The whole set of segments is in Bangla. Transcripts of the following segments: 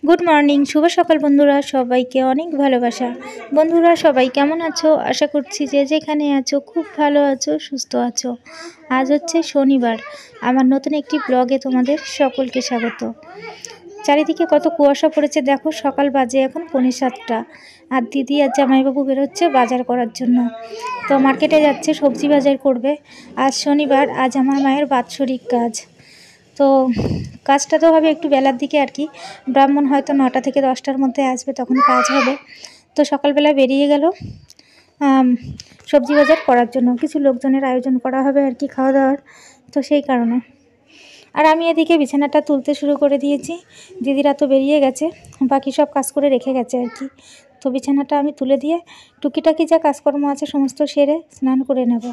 গুড মর্নিং, শুভ সকাল বন্ধুরা। সবাইকে অনেক ভালোবাসা। বন্ধুরা সবাই কেমন আছো? আশা করছি যে যেখানে আছো খুব ভালো আছো, সুস্থ আছো। আজ হচ্ছে শনিবার। আমার নতুন একটি ব্লগে তোমাদের সকলকে স্বাগত। চারিদিকে কত কুয়াশা পড়েছে দেখো। সকাল বাজে এখন 6:45। আর দিদি আর জামাইবাবু বেরোচ্ছে বাজার করার জন্য। তো মার্কেটে যাচ্ছে, সবজি বাজার করবে। আজ শনিবার, আজ আমার মায়ের বাৎসরিক কাজ। তো কাজটা তো হবে একটু বেলার দিকে আর কি। ব্রাহ্মণ হয়তো 9টা থেকে 10টার মধ্যে আসবে, তখন কাজ হবে। তো সকালবেলা বেরিয়ে গেল সবজি বাজার করার জন্য। কিছু লোকজনের আয়োজন করা হবে আর কি, খাওয়া দাওয়ার। তো সেই কারণে আর আমি এদিকে বিছানাটা তুলতে শুরু করে দিয়েছি। দিদিরা তো বেরিয়ে গেছে, বাকি সব কাজ করে রেখে গেছে আর কি। তো বিছানাটা আমি তুলে দিয়ে টুকিটাকি যা কাজকর্ম আছে সমস্ত সেরে স্নান করে নেব।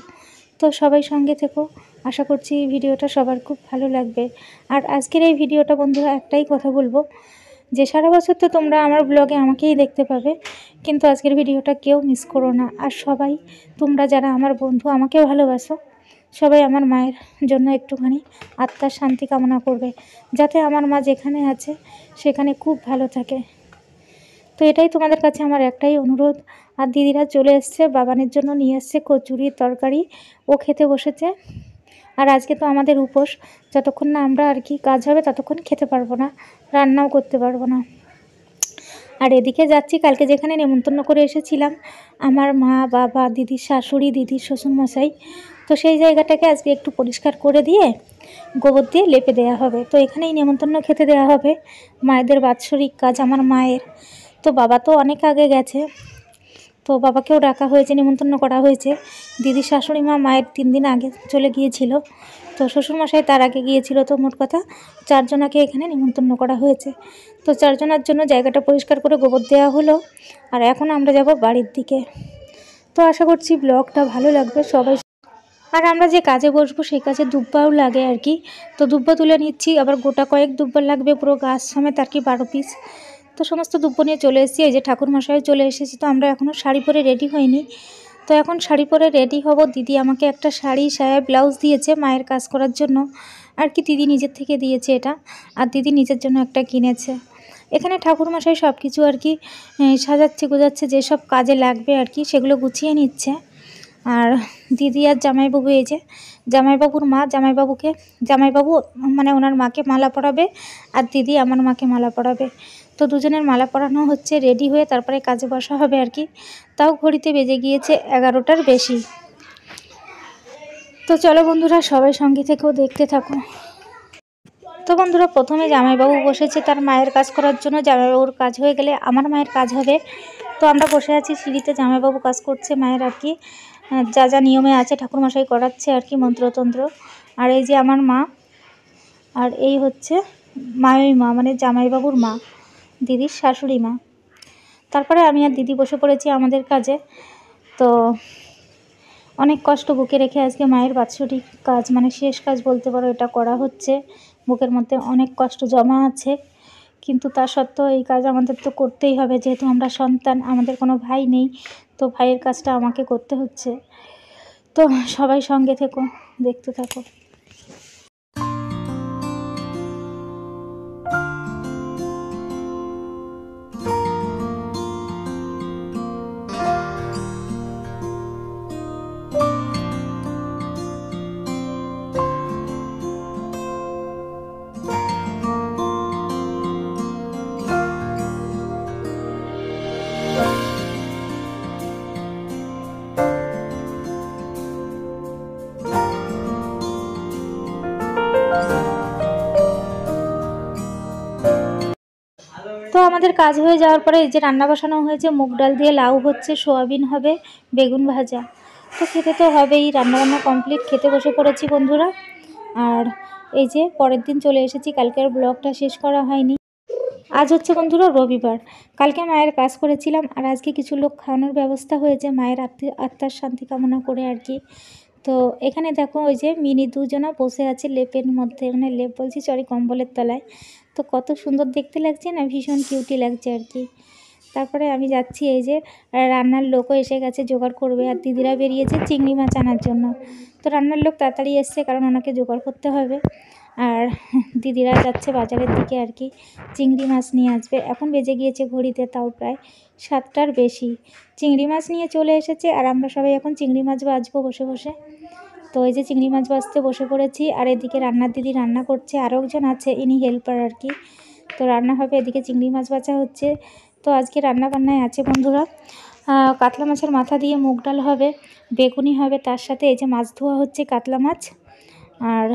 তো সবাই সঙ্গে থেকো, আশা করছি এই ভিডিওটা সবার খুব ভালো লাগবে। আর আজকের এই ভিডিওটা বন্ধুরা একটাই কথা বলবো, যে সারা বছর তো তোমরা আমার ব্লগে আমাকেই দেখতে পাবে, কিন্তু আজকের ভিডিওটা কেউ মিস করো না। আর সবাই তোমরা যারা আমার বন্ধু, আমাকে ভালোবাসো, সবাই আমার মায়ের জন্য একটুখানি আত্মার শান্তি কামনা করবে, যাতে আমার মা যেখানে আছে সেখানে খুব ভালো থাকে। তো এটাই তোমাদের কাছে আমার একটাই অনুরোধ। আর দিদিরা চলে এসছে, বাবানের জন্য নিয়ে এসছে কচুরির তরকারি, ও খেতে বসেছে। আর আজকে তো আমাদের উপোস, যতক্ষণ না আমরা আর কি কাজ হবে ততক্ষণ খেতে পারবো না, রান্নাও করতে পারবো না। আর এদিকে যাচ্ছি, কালকে যেখানে নেমন্তন্ন করে এসেছিলাম আমার মা, বাবা, দিদির শাশুড়ি, দিদির শ্বশুরমশাই, তো সেই জায়গাটাকে আজকে একটু পরিষ্কার করে দিয়ে গোবর দিয়ে লেপে দেওয়া হবে। তো এখানেই নেমন্তন্ন খেতে দেওয়া হবে, মায়েদের বাৎসরিক কাজ আমার মায়ের। তো বাবা তো অনেক আগে গেছে, তো বাবাকেও ডাকা হয়েছে, নেমন্তন্ন করা হয়েছে। দিদির শাশুড়ি মা মায়ের 3 দিন আগে চলে গিয়েছিল, তো শ্বশুরমশাই তার আগে গিয়েছিল। তো মোট কথা 4 জনাকে এখানে নেমন্তন্ন করা হয়েছে। তো 4 জনের জন্য জায়গাটা পরিষ্কার করে গোবর দেওয়া হলো। আর এখন আমরা যাব বাড়ির দিকে। তো আশা করছি ব্লগটা ভালো লাগবে সবাই। আর আমরা যে কাজে বসবো সেই কাজে দুব্বাও লাগে আর কি। তো দুব্বা তুলে নিচ্ছি, আবার গোটা কয়েক দুব্বা লাগবে, পুরো গাছ সমেত আর কি 12 পিস। তো সমস্ত দুব্ব নিয়ে চলে এসেছি। এই যে ঠাকুরমশাই চলে এসেছি। তো আমরা এখনও শাড়ি পরে রেডি হইনি। তো এখন শাড়ি পরে রেডি হব। দিদি আমাকে একটা শাড়ি, সায়া, ব্লাউজ দিয়েছে মায়ের কাজ করার জন্য আর কি। দিদি নিজের থেকে দিয়েছে এটা, আর দিদি নিজের জন্য একটা কিনেছে। এখানে ঠাকুরমশাই সব কিছু আর কি সাজাচ্ছে গোজাচ্ছে, যেসব কাজে লাগবে আর কি সেগুলো গুছিয়ে নিচ্ছে। আর দিদি আর জামাইবাবু, এই যে জামাইবাবুর মা, জামাইবাবু মানে ওনার মাকে মালা পরাবে, আর দিদি আমার মাকে মালা পরাবে। তো দুজনের মালা পরানো হচ্ছে, রেডি হয়ে তারপরে কাজে বসা হবে আর কি। তাও ঘড়িতে বেজে গিয়েছে 11টার বেশি। তো চলো বন্ধুরা, সবাই সঙ্গে থেকেও দেখতে থাকো। তো বন্ধুরা, প্রথমে জামাইবাবু বসেছে তার মায়ের কাজ করার জন্য। জামাইবাবুর কাজ হয়ে গেলে আমার মায়ের কাজ হবে। তো আমরা বসে আছি সিঁড়িতে, জামাইবাবু কাজ করছে মায়ের আর কি, যা যা নিয়মে আছে ঠাকুরমশাই করাচ্ছে আর কি, মন্ত্রতন্ত্র। আর এই যে আমার মা, আর এই হচ্ছে মায়ই মা, মানে জামাইবাবুর মা, দিদির শাশুড়ি মা। তারপরে আমি আর দিদি বসে পড়েছি আমাদের কাজে। তো অনেক কষ্ট বুকে রেখে আজকে মায়ের বাৎসরিক কাজ, মানে শেষ কাজ বলতে পারো, এটা করা হচ্ছে। বুকের মধ্যে অনেক কষ্ট জমা আছে, কিন্তু তা সত্ত্বেও এই কাজ আমাদের তো করতেই হবে, যেহেতু আমরা সন্তান, আমাদের কোনো ভাই নেই। তো ভাইয়ের কাজটা আমাকে করতে হচ্ছে। তো সবাই সঙ্গে থেকো, দেখতে থাকো। তো আমাদের কাজ হয়ে যাওয়ার পরে এই যে রান্না বসানো হয়েছে, মুগ ডাল দিয়ে লাউ হচ্ছে, সোয়াবিন হবে, বেগুন ভাজা। তো খেতে তো হবেই। রান্নাবান্না কমপ্লিট, খেতে বসে পড়েছি বন্ধুরা। আর এই যে পরের দিন চলে এসেছি, কালকের ব্লগটা শেষ করা হয়নি। আজ হচ্ছে বন্ধুরা রবিবার। কালকে মায়ের কাজ করেছিলাম, আর আজকে কিছু লোক খাওয়ানোর ব্যবস্থা হয়েছে মায়ের আত্মার শান্তি কামনা করে আর কি। তো এখানে দেখো, ওই যে মিনি দুজনা বসে আছে লেপের মধ্যে, মানে লেপ বলছি সরি, কম্বলের তলায়। তো কত সুন্দর দেখতে লাগছে না, ভীষণ কিউটি লাগছে আর কি। তারপরে আমি যাচ্ছি, এই যে রান্নার লোকও এসে গেছে, জোগাড় করবে। আর দিদিরা বেরিয়েছে চিংড়ি মাছ আনার জন্য। তো রান্নার লোক তাড়াতাড়ি এসছে, কারণ ওনাকে জোগাড় করতে হবে। আর দিদিরা যাচ্ছে বাজারের দিকে আর কি, চিংড়ি মাছ নিয়ে আসবে। এখন বেজে গিয়েছে ঘড়িতে তাও প্রায় 7টার বেশি। চিংড়ি মাছ নিয়ে চলে এসেছে আর আমরা সবাই এখন চিংড়ি মাছ ভাজবো বসে বসে। তো এই যে চিংড়ি মাছ ভাজতে বসে পড়েছি। আর এদিকে রান্নার দিদি রান্না করছে, আরও একজন আছে, ইনি হেল্পার আর কি। তো রান্না হবে, এদিকে চিংড়ি মাছ ভাজা হচ্ছে। তো আজকে রান্না বান্নায় আছে বন্ধুরা কাতলা মাছের মাথা দিয়ে মুগ ডাল হবে, বেগুনি হবে, তার সাথে এই যে মাছ ধোয়া হচ্ছে কাতলা মাছ, আর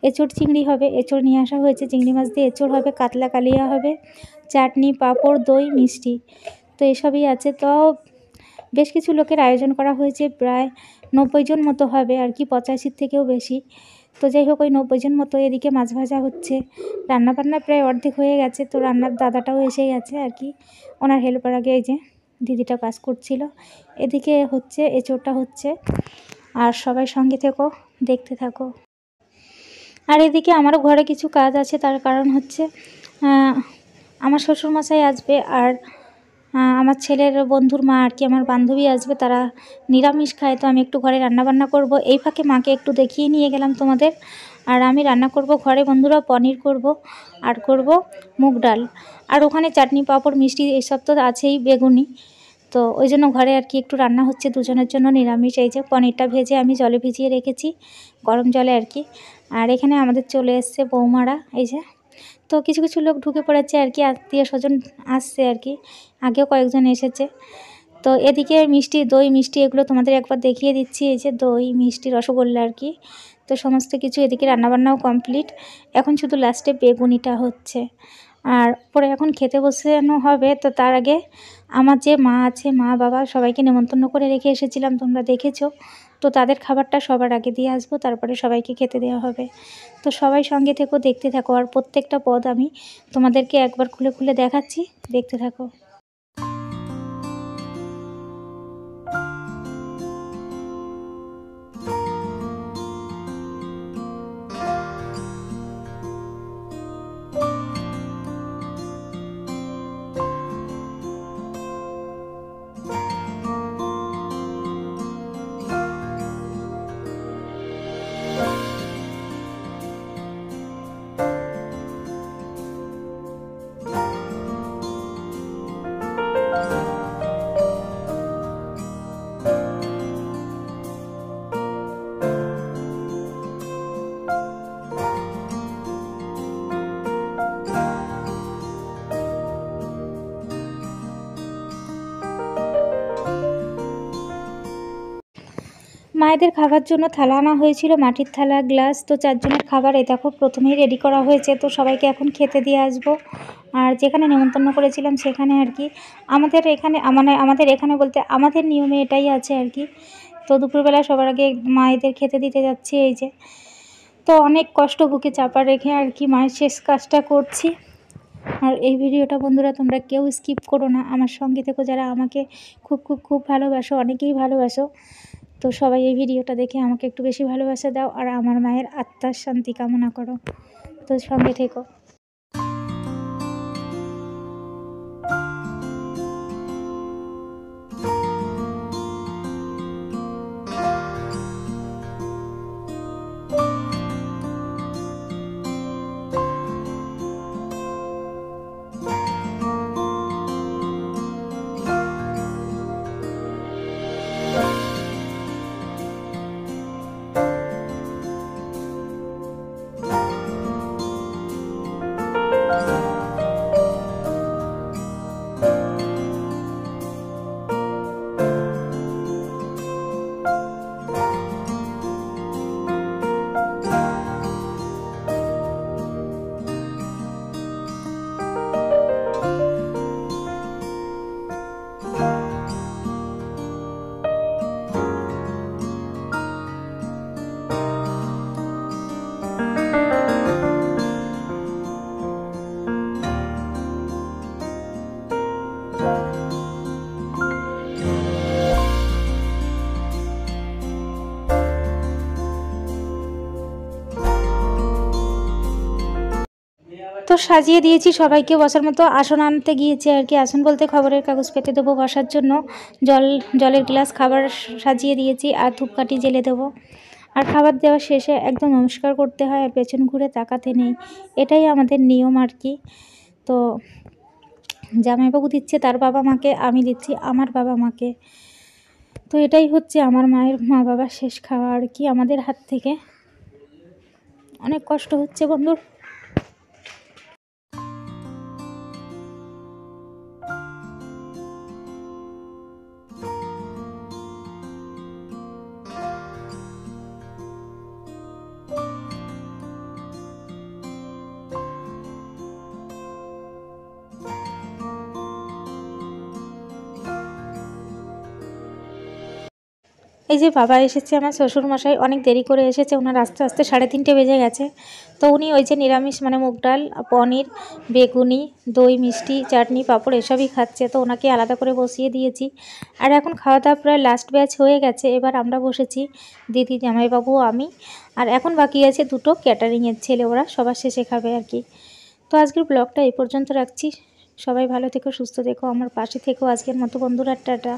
এঁচড় চিংড়ি হবে, এঁচড় নিয়ে আসা হয়েছে, চিংড়ি মাছ দিয়ে এঁচড় হবে, কাতলা কালিয়া হবে, চাটনি, পাঁপড়, দই, মিষ্টি। তো এসবই আছে। তো বেশ কিছু লোকের আয়োজন করা হয়েছে, প্রায় 90 জন মতো হবে আর কি, 85 থেকেও বেশি। তো যাই হোক, ওই 90 জন মতো। এদিকে মাছ ভাজা হচ্ছে, রান্নাবান্না প্রায় অর্ধেক হয়ে গেছে। তো রান্নার দাদাটাও এসে গেছে আর কি, ওনার হেল্পার আগে এই যে দিদিটা কাজ করছিল। এদিকে হচ্ছে এঁচড়টা হচ্ছে, আর সবাই সঙ্গে থেকো, দেখতে থাকো। আর এদিকে আমারও ঘরে কিছু কাজ আছে, তার কারণ হচ্ছে আমার শ্বশুরমশাই আসবে, আর আমার ছেলের বন্ধুর মা আর কি, আমার বান্ধবী আসবে, তারা নিরামিষ খায়। তো আমি একটু ঘরে রান্নাবান্না করব, এই ফাঁকে মাকে একটু দেখিয়ে নিয়ে গেলাম তোমাদের। আর আমি রান্না করব ঘরে বন্ধুরা, পনির করব, আর করব মুগ ডাল, আর ওখানে চাটনি, পাঁপড়, মিষ্টি এইসব তো আছেই, বেগুনি। তো ওই জন্য ঘরে আর কি একটু রান্না হচ্ছে দুজনের জন্য নিরামিষ। এই যে পনিরটা ভেজে আমি জলে ভিজিয়ে রেখেছি, গরম জলে আর কি। আর এখানে আমাদের চলে এসছে বৌমারা, এই যে। তো কিছু কিছু লোক ঢুকে পড়েছে আর কি, আত্মীয় স্বজন আসছে আর কি, আগেও কয়েকজন এসেছে। তো এদিকে মিষ্টি, দই, মিষ্টি এগুলো তোমাদের একবার দেখিয়ে দিচ্ছি। এই যে দই, মিষ্টি, রসগোল্লা আর কি। তো সমস্ত কিছু এদিকে রান্নাবান্নাও কমপ্লিট, এখন শুধু লাস্টে বেগুনিটা হচ্ছে। আর পরে এখন খেতে বসানো হবে। তো তার আগে আমার যে মা আছে, মা বাবা সবাইকে নেমন্তন্ন করে রেখে এসেছিলাম, তোমরা দেখেছো। তো তাদের খাবারটা সবার আগে দিয়ে আসবো, তারপরে সবাইকে খেতে দেওয়া হবে। তো সবাই সঙ্গে থেকো, দেখতে থাকো। আর প্রত্যেকটা পদ আমি তোমাদেরকে একবার খুলে খুলে দেখাচ্ছি, দেখতে থাকো। মায়েদের খাবার জন্য থালা আনা হয়েছিল, মাটির থালা, গ্লাস। তো 4 জনের খাবার এই দেখো প্রথমেই রেডি করা হয়েছে। তো সবাইকে এখন খেতে দিয়ে আসবো। আর যেখানে নেমন্তন্ন করেছিলাম সেখানে আর কি, আমাদের এখানে মানে আমাদের এখানে বলতে আমাদের নিয়মে এটাই আছে আর কি। তো দুপুরবেলা সবার আগে মায়েদের খেতে দিতে যাচ্ছি, এই যে। তো অনেক কষ্ট বুকে চাপা রেখে আর কি মায়ের শেষ কাজটা করছি। আর এই ভিডিওটা বন্ধুরা তোমরা কেউ স্কিপ করো না, আমার সঙ্গে থেকো, যারা আমাকে খুব খুব খুব ভালোবাসো, অনেকেই ভালোবাসো। তো সবাই এই ভিডিওটা দেখে আমাকে একটু বেশি ভালোবাসা দাও, আর আমার মায়ের আত্মার শান্তি কামনা করো। তো সঙ্গে থেকো। তো সাজিয়ে দিয়েছি সবাইকে বসার মতো, আসন আনতে গিয়েছি আর কি, আসন বলতে খবরের কাগজ পেতে দেবো বসার জন্য, জলের গ্লাস, খাবার সাজিয়ে দিয়েছি, আর ধূপকাঠি জ্বেলে দেবো। আর খাবার দেওয়া শেষে একদম নমস্কার করতে হয়, আর পেছন ঘুরে তাকাতে নেই। এটাই আমাদের নিয়ম আর কি। তো জামাইবাবু দিচ্ছে তার বাবা মাকে, আমি দিচ্ছি আমার বাবা মাকে। তো এটাই হচ্ছে আমার মায়ের মা বাবার শেষ খাওয়া আর কি আমাদের হাত থেকে। অনেক কষ্ট হচ্ছে বন্ধুর। এই যে বাবা এসেছে, আমার শ্বশুরমশাই অনেক দেরি করে এসেছে, ওনার আস্তে আস্তে 3:30 বেজে গেছে। তো উনি ওই যে নিরামিষ মানে মুগ ডাল, পনির, বেগুনি, দই, মিষ্টি, চাটনি, পাঁপড় এসবই খাচ্ছে। তো ওনাকে আলাদা করে বসিয়ে দিয়েছি। আর এখন খাওয়া দাওয়া প্রায় লাস্ট ব্যাচ হয়ে গেছে। এবার আমরা বসেছি, দিদি, জামাইবাবু, আমি। আর এখন বাকি আছে 2টো ক্যাটারিংয়ের ছেলে, ওরা সবার শেষে খাবে আর কি। তো আজকের ব্লগটা এই পর্যন্ত রাখছি। সবাই ভালো থেকো, সুস্থ থেকো, আমার পাশে থেকো। আজকের মতো বন্ধুরা, টাটা।